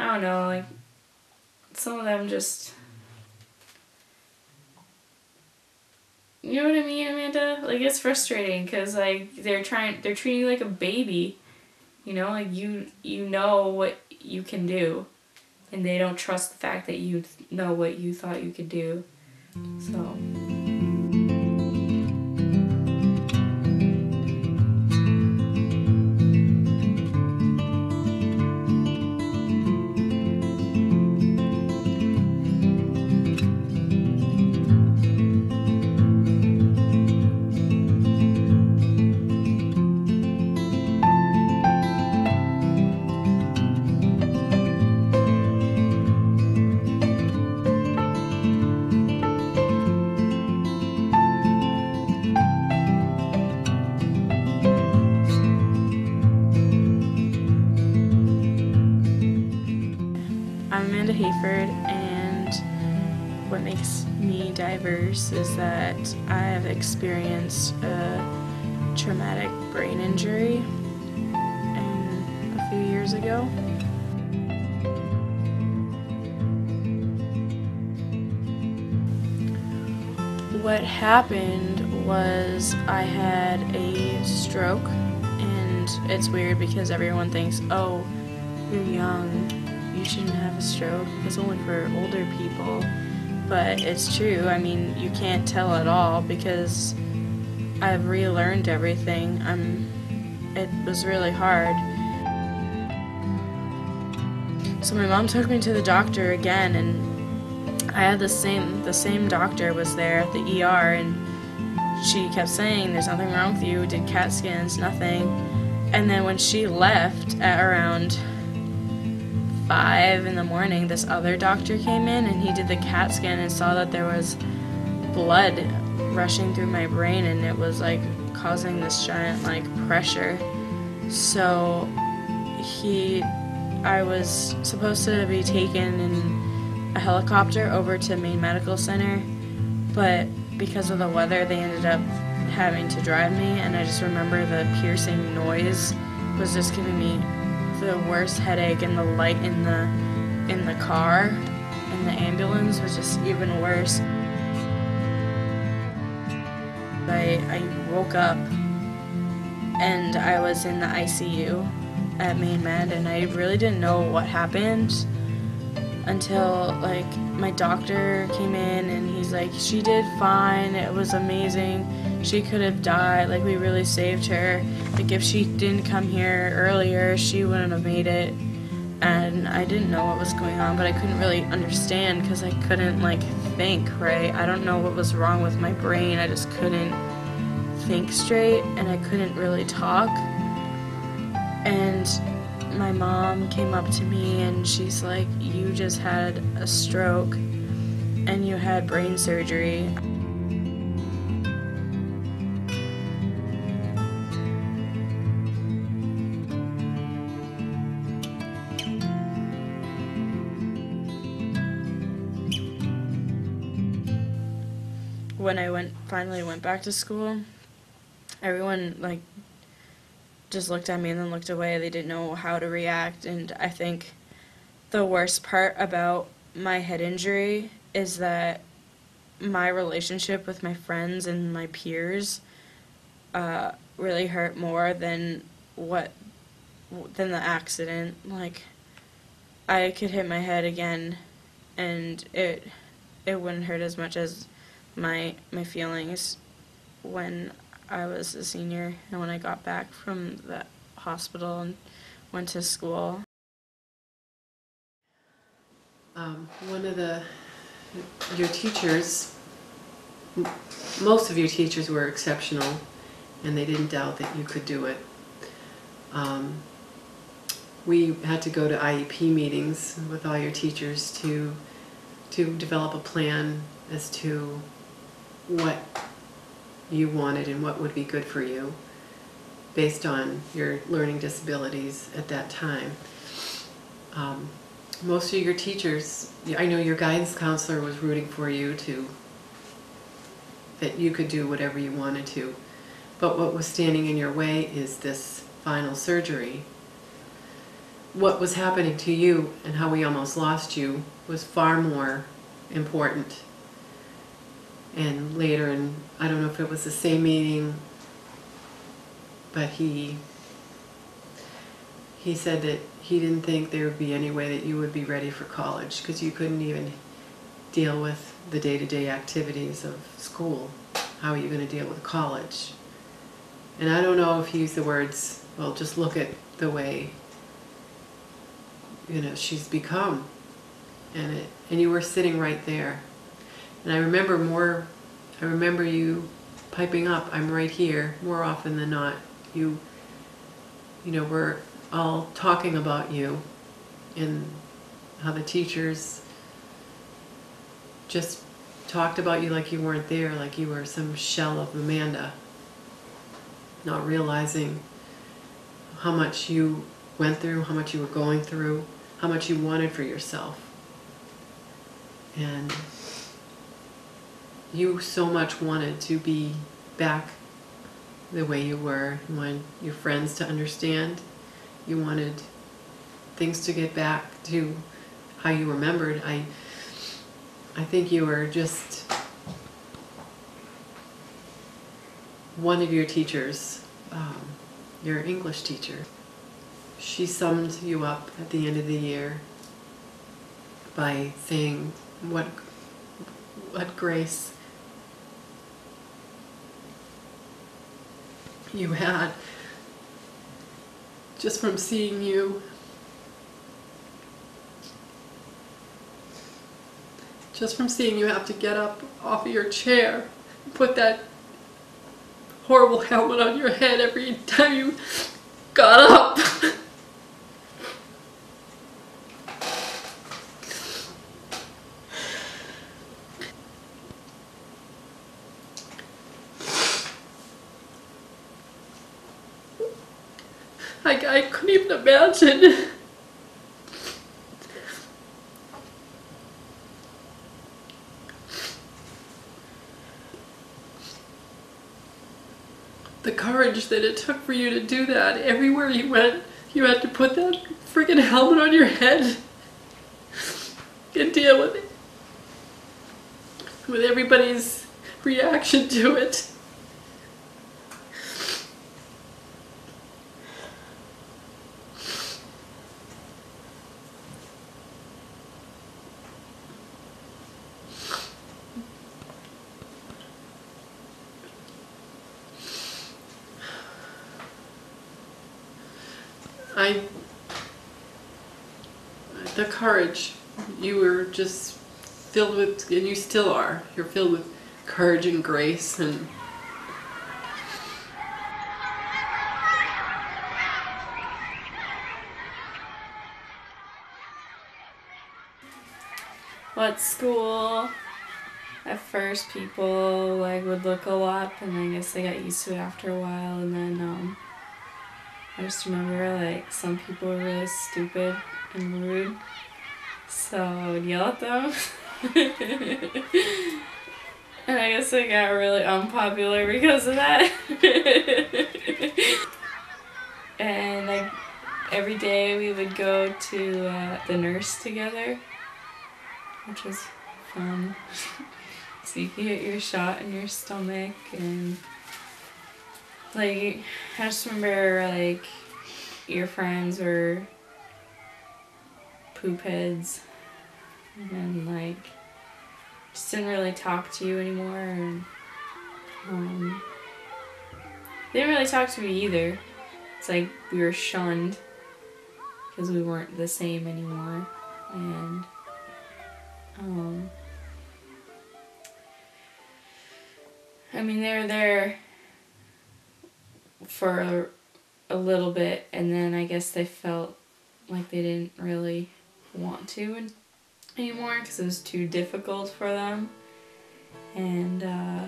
don't know, like, some of them just, you know what I mean, Amanda? Like, it's frustrating, because, like, they're treating you like a baby, you know, like, you know what you can do, and they don't trust the fact that you know what you thought you could do, so... I'm Amanda Hayford, and what makes me diverse is that I have experienced a traumatic brain injury a few years ago. What happened was I had a stroke, and it's weird because everyone thinks, oh, you're young, you shouldn't have a stroke, it's only for older people. But it's true, I mean, you can't tell at all because I've relearned everything. It was really hard. So my mom took me to the doctor again, and I had the same doctor was there at the ER, and she kept saying, there's nothing wrong with you, did CAT scans, nothing. And then when she left at around 5 in the morning, this other doctor came in, and he did the CAT scan and saw that there was blood rushing through my brain, and it was like causing this giant like pressure. So I was supposed to be taken in a helicopter over to Maine Medical Center, but because of the weather they ended up having to drive me, and I just remember the piercing noise was just giving me the worst headache, and the light in the car in the ambulance was just even worse. I woke up and I was in the ICU at Maine Med, and I really didn't know what happened until like my doctor came in, and he's like, she did fine, it was amazing, she could have died, like we really saved her, like if she didn't come here earlier she wouldn't have made it. And I didn't know what was going on, but I couldn't really understand because I couldn't like think, right? I don't know what was wrong with my brain, I just couldn't think straight, and I couldn't really talk. And my mom came up to me and she's like, you just had a stroke and you had brain surgery. When I finally went back to school, everyone like just looked at me and then looked away. They didn't know how to react, and I think the worst part about my head injury is that my relationship with my friends and my peers really hurt more than the accident. Like, I could hit my head again and it wouldn't hurt as much as my feelings when I was a senior and when I got back from the hospital and went to school. One of your teachers, most of your teachers were exceptional, and they didn't doubt that you could do it. We had to go to IEP meetings with all your teachers to develop a plan as to what you wanted and what would be good for you based on your learning disabilities at that time. Most of your teachers, I know your guidance counselor was rooting for you that you could do whatever you wanted to, but what was standing in your way is this final surgery. what was happening to you and how we almost lost you was far more important. And later, and I don't know if it was the same meeting, but he said that he didn't think there would be any way that you would be ready for college because you couldn't even deal with the day-to-day activities of school. How are you going to deal with college? And I don't know if he used the words, well, just look at the way, you know, she's become. And you were sitting right there. And I remember you piping up, I'm right here, more often than not. You know, we're all talking about you and how the teachers just talked about you like you weren't there, like you were some shell of Amanda, not realizing how much you went through, how much you were going through, how much you wanted for yourself. And you so much wanted to be back the way you were. You wanted your friends to understand. You wanted things to get back to how you remembered. I think you were just one of your teachers, your English teacher. She summed you up at the end of the year by saying what grace you had just from seeing you. Just from seeing you have to get up off of your chair, put that horrible helmet on your head every time you got up. I couldn't even imagine. The courage that it took for you to do that. Everywhere you went, you had to put that freaking helmet on your head and deal with it. With everybody's reaction to it. The courage, you were just filled with, and you still are, you're filled with courage and grace and Well, at school, at first people like would look a lot, and I guess I got used to it after a while, and then I just remember like some people were really stupid and rude, so I would yell at them. And I guess I got really unpopular because of that. And like every day we would go to the nurse together, which was fun. So you could get your shot in your stomach, and like I just remember like your friends were poop heads, and then like just didn't really talk to you anymore, and they didn't really talk to me either. It's like we were shunned because we weren't the same anymore, and I mean they were there for a little bit, and then I guess they felt like they didn't really want to anymore because it was too difficult for them, and yeah.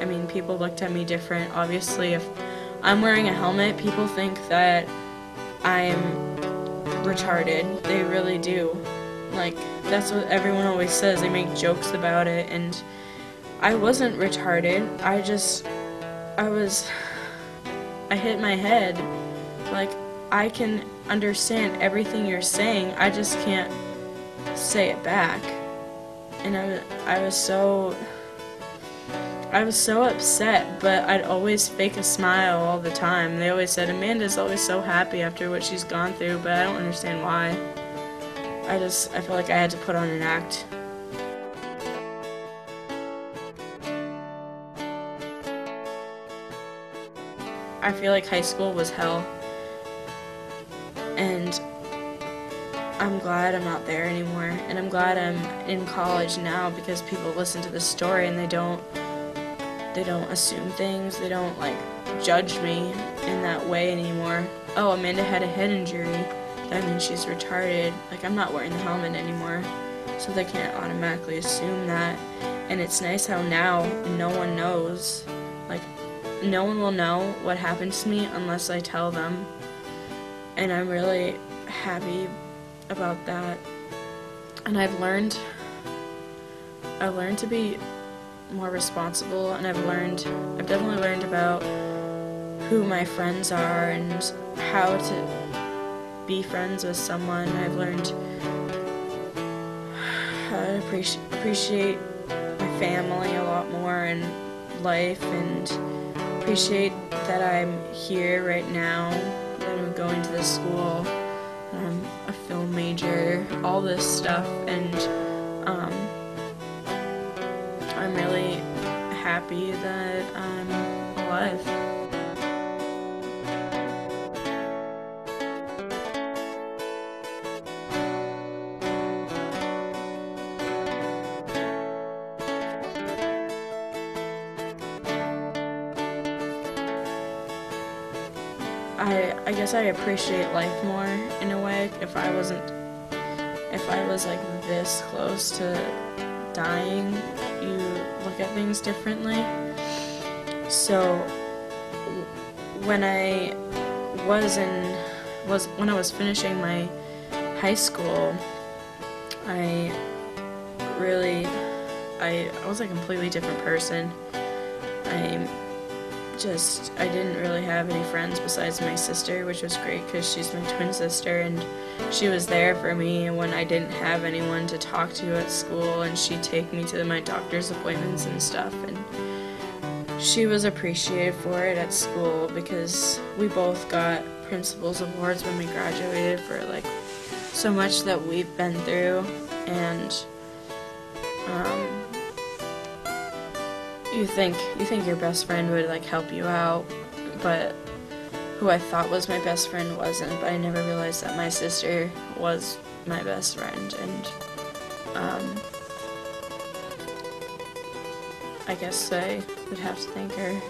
I mean, people looked at me different. Obviously, if I'm wearing a helmet, people think that I'm retarded. They really do. Like, that's what everyone always says. They make jokes about it, and I wasn't retarded. I hit my head. Like, I can understand everything you're saying, I just can't say it back. And I was so upset, but I'd always fake a smile all the time. They always said, Amanda's always so happy after what she's gone through, but I don't understand why. I feel like I had to put on an act. I feel like high school was hell, and I'm glad I'm not there anymore, and I'm glad I'm in college now, because people listen to this story and they don't assume things, they don't like judge me in that way anymore. Oh, Amanda had a head injury, that means she's retarded. Like, I'm not wearing the helmet anymore, so they can't automatically assume that. And it's nice how now no one knows. Like, no one will know what happened to me unless I tell them. And I'm really happy about that. And I've learned to be more responsible, and I've definitely learned about who my friends are and how to be friends with someone. I've learned how to appreciate my family a lot more in life, and appreciate that I'm here right now, that I'm going to this school, that I'm a film major, all this stuff, and I'm really happy that I'm alive. I guess I appreciate life more in a way. If I was like this close to dying, you look at things differently. So when I was finishing my high school, I was a completely different person. I didn't really have any friends besides my sister, which was great because she's my twin sister, and she was there for me when I didn't have anyone to talk to at school, and she'd take me to my doctor's appointments and stuff, and she was appreciated for it at school because we both got principal's awards when we graduated for like so much that we've been through. And you think your best friend would like help you out, but who I thought was my best friend wasn't. But I never realized that my sister was my best friend, and I guess I would have to thank her.